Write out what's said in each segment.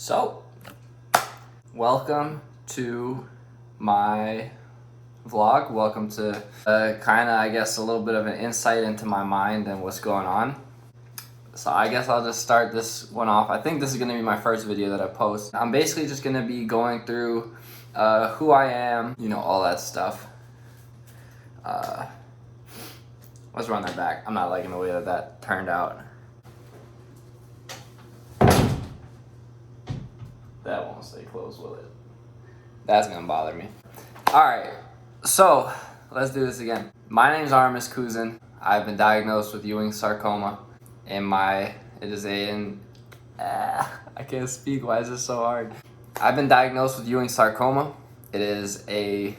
So, welcome to my vlog. Welcome to kind of, I guess, a little bit of an insight into my mind and what's going on. So I guess I'll just start this one off. I think this is going to be my first video that I post. I'm basically just going to be going through who I am, you know, all that stuff. Let's run that back. I'm not liking the way that turned out. That won't stay closed, will it? That's gonna bother me. Alright, so let's do this again. My name's Armis Kuzin. I've been diagnosed with Ewing sarcoma. I can't speak, why is this so hard? I've been diagnosed with Ewing sarcoma. It is a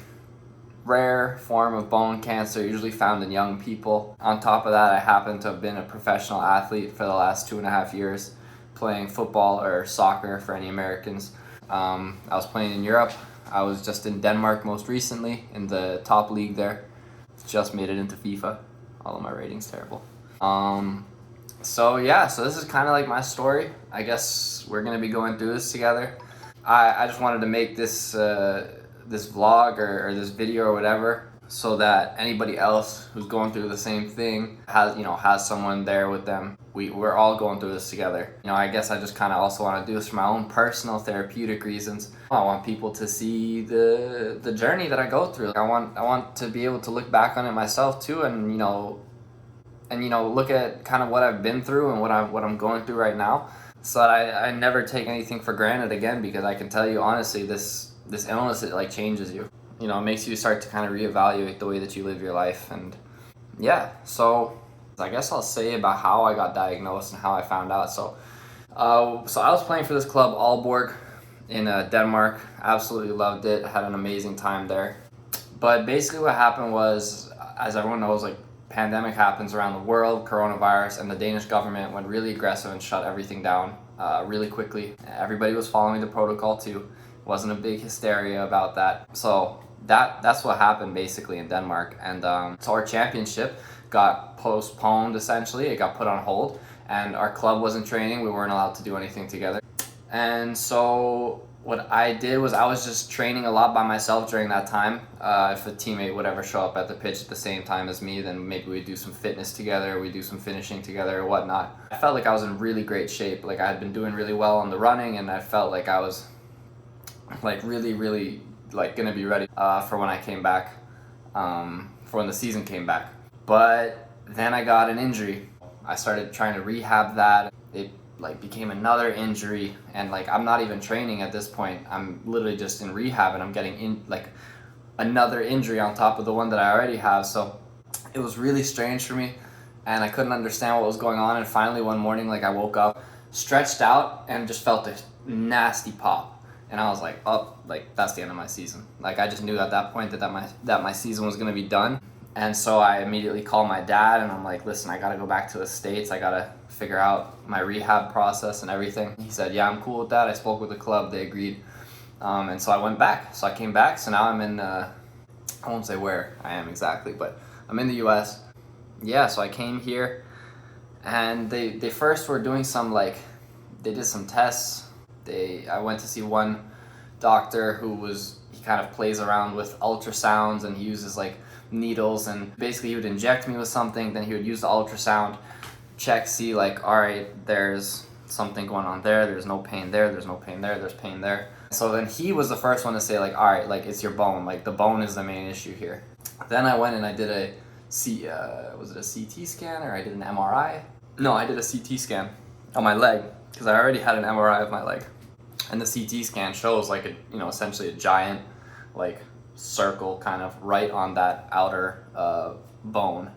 rare form of bone cancer, usually found in young people. On top of that, I happen to have been a professional athlete for the last 2.5 years, playing football or soccer for any Americans. I was playing in Europe. I was just in Denmark most recently in the top league there. Just made it into FIFA. All of my ratings terrible. So this is kind of like my story. I guess we're gonna be going through this together. I just wanted to make this this vlog or this video or whatever, so that anybody else who's going through the same thing has someone there with them. We're all going through this together. You know, I guess I just kind of also want to do this for my own personal therapeutic reasons. I want people to see the journey that I go through. I want to be able to look back on it myself too, and look at kind of what I've been through and what I'm going through right now, so that I never take anything for granted again, because I can tell you honestly, this illness, it like changes you. You know, it makes you start to kind of reevaluate the way that you live your life. And yeah, so I guess I'll say about how I got diagnosed and how I found out. So I was playing for this club, Aalborg, in Denmark. Absolutely loved it. Had an amazing time there. But basically what happened was, as everyone knows, like, pandemic happens around the world, coronavirus, and the Danish government went really aggressive and shut everything down really quickly. Everybody was following the protocol too. Wasn't a big hysteria about that. So that's what happened basically in Denmark. And so our championship got postponed essentially. It got put on hold, and our club wasn't training. We weren't allowed to do anything together. And so what I did was I was just training a lot by myself during that time. If a teammate would ever show up at the pitch at the same time as me, then maybe we'd do some fitness together, we'd do some finishing together or whatnot. I felt like I was in really great shape. Like, I had been doing really well on the running, and I felt like I was like really like gonna be ready for when I came back, for when the season came back. But then I got an injury. I started trying to rehab that. It like became another injury, and like I'm not even training at this point. I'm literally just in rehab, and I'm getting in like another injury on top of the one that I already have. So it was really strange for me, and I couldn't understand what was going on. And finally one morning, like, I woke up, stretched out, and just felt this nasty pop. And I was like, oh, like, that's the end of my season. Like, I just knew at that point that my season was gonna be done. And so I immediately called my dad, and I'm like, listen, I gotta go back to the States. I gotta figure out my rehab process and everything. He said, yeah, I'm cool with that. I spoke with the club, they agreed. And so I went back. So I came back, so now I'm in, I won't say where I am exactly, but I'm in the US. Yeah, so I came here, and they first were doing some, like, they did some tests. I went to see one doctor he kind of plays around with ultrasounds, and he uses like needles, and basically he would inject me with something, then he would use the ultrasound, check, see like, all right, there's something going on there, there's no pain there, there's no pain there, there's pain there. So then he was the first one to say like, all right, like, it's your bone, like the bone is the main issue here. Then I went and I did was it a CT scan, or I did an MRI? No, I did a CT scan on my leg, because I already had an MRI of my leg. And the CT scan shows like essentially a giant like circle kind of right on that outer bone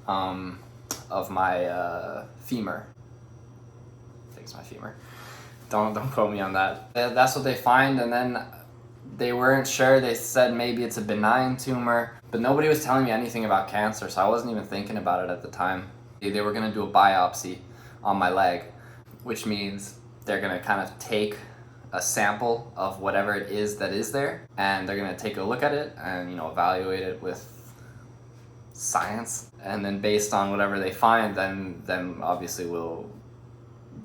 of my femur. I think it's my femur. Don't quote me on that. That's what they find, and then they weren't sure. They said maybe it's a benign tumor, but nobody was telling me anything about cancer, so I wasn't even thinking about it at the time. They were gonna do a biopsy on my leg, which means they're gonna kind of take a sample of whatever it is that is there, and they're gonna take a look at it and evaluate it with science, and then based on whatever they find, then obviously we'll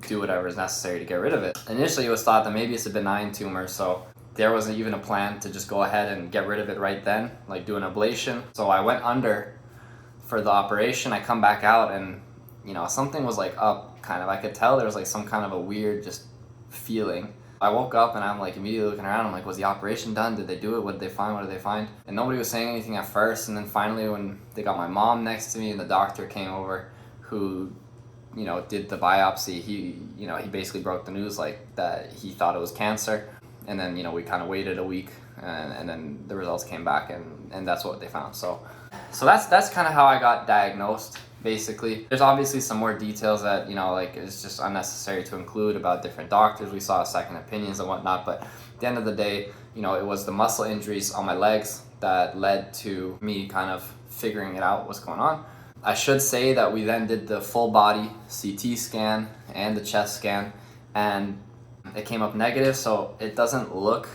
do whatever is necessary to get rid of it. Initially, it was thought that maybe it's a benign tumor, so there wasn't even a plan to just go ahead and get rid of it right then, like do an ablation. So I went under for the operation. I come back out and, you know, something was like up, kind of. I could tell there was like some kind of a weird just feeling. I woke up and I'm like immediately looking around. I'm like, was the operation done? Did they do it? What did they find? What did they find? And nobody was saying anything at first. And then finally, when they got my mom next to me and the doctor came over who, you know, did the biopsy, he basically broke the news like that he thought it was cancer. And then, you know, we kind of waited a week and then the results came back and that's what they found. So that's kind of how I got diagnosed. Basically, there's obviously some more details that, you know, like it's just unnecessary to include about different doctors. We saw second opinions and whatnot, but at the end of the day, you know, it was the muscle injuries on my legs that led to me kind of figuring it out what's going on. I should say that we then did the full body CT scan and the chest scan, and it came up negative, so it doesn't look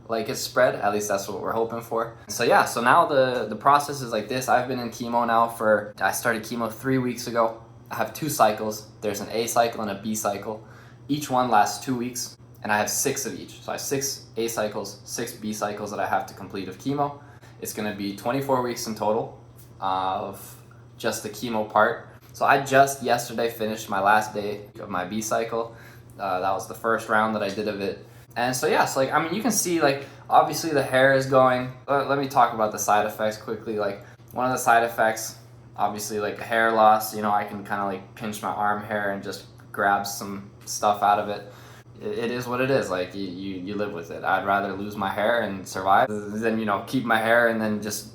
like it's spread. At least that's what we're hoping for. So yeah, so now the process is like this. I've been in chemo now I started chemo 3 weeks ago. I have 2 cycles. There's an A cycle and a B cycle. Each one lasts 2 weeks, and I have 6 of each. So I have 6 A cycles, 6 B cycles that I have to complete of chemo. It's gonna be 24 weeks in total of just the chemo part. So I just yesterday finished my last day of my B cycle. That was the first round that I did of it. And so yeah, so like, I mean, you can see like, obviously the hair is going. Let me talk about the side effects quickly. Like one of the side effects, obviously like hair loss, you know, I can kind of like pinch my arm hair and just grab some stuff out of it. It is what it is. Like you live with it. I'd rather lose my hair and survive than, you know, keep my hair and then just,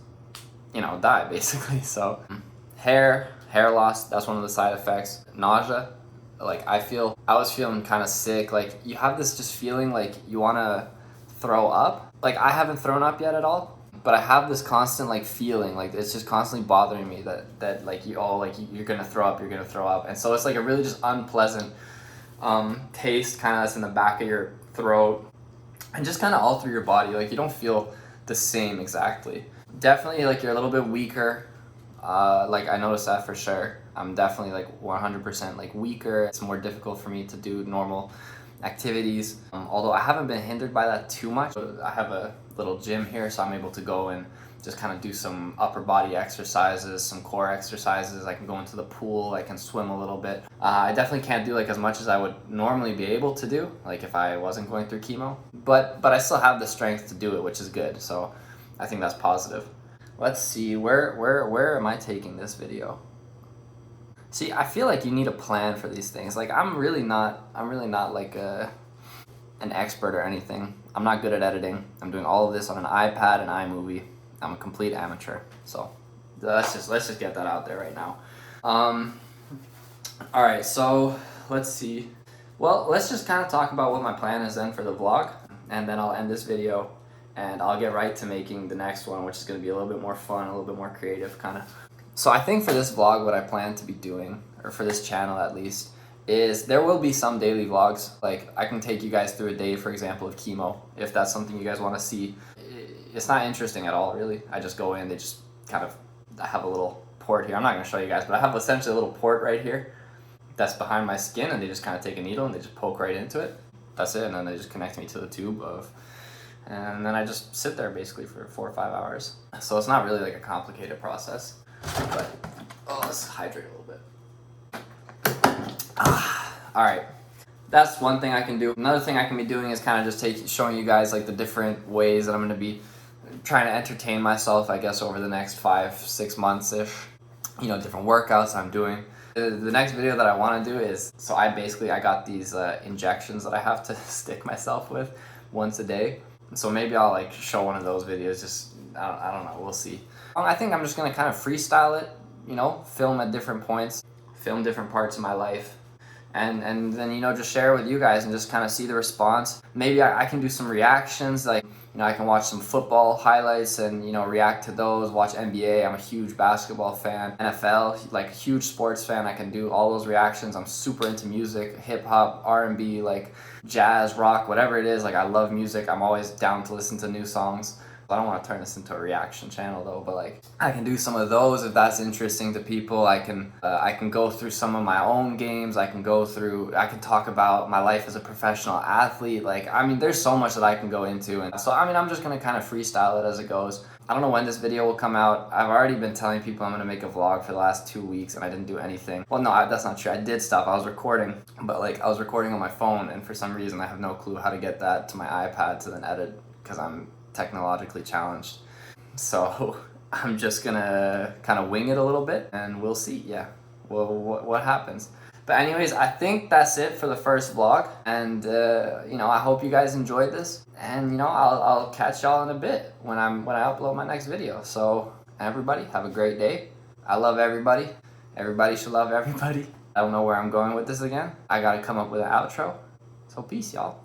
you know, die basically. So hair loss, that's one of the side effects. Nausea. Like I was feeling kind of sick. Like you have this just feeling like you want to throw up. Like I haven't thrown up yet at all, but I have this constant like feeling like it's just constantly bothering me that like you're gonna throw up, and so it's like a really just unpleasant taste kind of that's in the back of your throat and just kind of all through your body. Like you don't feel the same exactly. Definitely like you're a little bit weaker. Like I noticed that for sure. I'm definitely like 100% like weaker. It's more difficult for me to do normal activities. Although I haven't been hindered by that too much. I have a little gym here, so I'm able to go and just kind of do some upper body exercises, some core exercises. I can go into the pool, I can swim a little bit. I definitely can't do like as much as I would normally be able to do, like if I wasn't going through chemo. But I still have the strength to do it, which is good. So I think that's positive. Let's see, where am I taking this video? See, I feel like you need a plan for these things. Like I'm really not like an expert or anything. I'm not good at editing. I'm doing all of this on an iPad and iMovie. I'm a complete amateur. So let's just get that out there right now. All right, so let's see. Well, let's just kind of talk about what my plan is then for the vlog, and then I'll end this video and I'll get right to making the next one, which is going to be a little bit more fun, a little bit more creative kind of. So I think for this vlog, what I plan to be doing, or for this channel at least, is there will be some daily vlogs. Like I can take you guys through a day, for example, of chemo, if that's something you guys want to see. It's not interesting at all, really. I just go in, they just kind of, I have a little port here. I'm not going to show you guys, but I have essentially a little port right here that's behind my skin, and they just kind of take a needle and they just poke right into it. That's it, and then they just connect me to the tube and then I just sit there basically for 4 or 5 hours. So it's not really like a complicated process. But, let's hydrate a little bit. All right, that's one thing I can do. Another thing I can be doing is kind of just showing you guys like the different ways that I'm gonna be trying to entertain myself, I guess, over the next 5-6 months-ish. You know, different workouts I'm doing. The next video that I want to do is, so I got these injections that I have to stick myself with once a day. So maybe I'll like show one of those videos. Just I don't know, we'll see. I think I'm just gonna kind of freestyle it, you know, film at different points, film different parts of my life, and then, you know, just share it with you guys and just kind of see the response. Maybe I can do some reactions, like, you know, I can watch some football highlights and, you know, react to those, watch NBA. I'm a huge basketball fan, NFL, like a huge sports fan. I can do all those reactions. I'm super into music, hip hop, R&B, like jazz, rock, whatever it is. Like I love music. I'm always down to listen to new songs. I don't want to turn this into a reaction channel though, but like I can do some of those if that's interesting to people. I can go through some of my own games. I can talk about my life as a professional athlete. Like, I mean, there's so much that I can go into. And so, I mean, I'm just going to kind of freestyle it as it goes. I don't know when this video will come out. I've already been telling people I'm going to make a vlog for the last 2 weeks and I didn't do anything. Well, no, that's not true. I did stuff. I was recording, but like I was recording on my phone, and for some reason I have no clue how to get that to my iPad to then edit because I'm technologically challenged. So I'm just gonna kind of wing it a little bit and we'll see. Yeah, well, what happens. But anyways, I think that's it for the first vlog, and you know, I hope you guys enjoyed this, and you know, I'll catch y'all in a bit when I upload my next video. So everybody have a great day. I love everybody. Everybody should love everybody. I don't know where I'm going with this again. I gotta come up with an outro. So peace, y'all.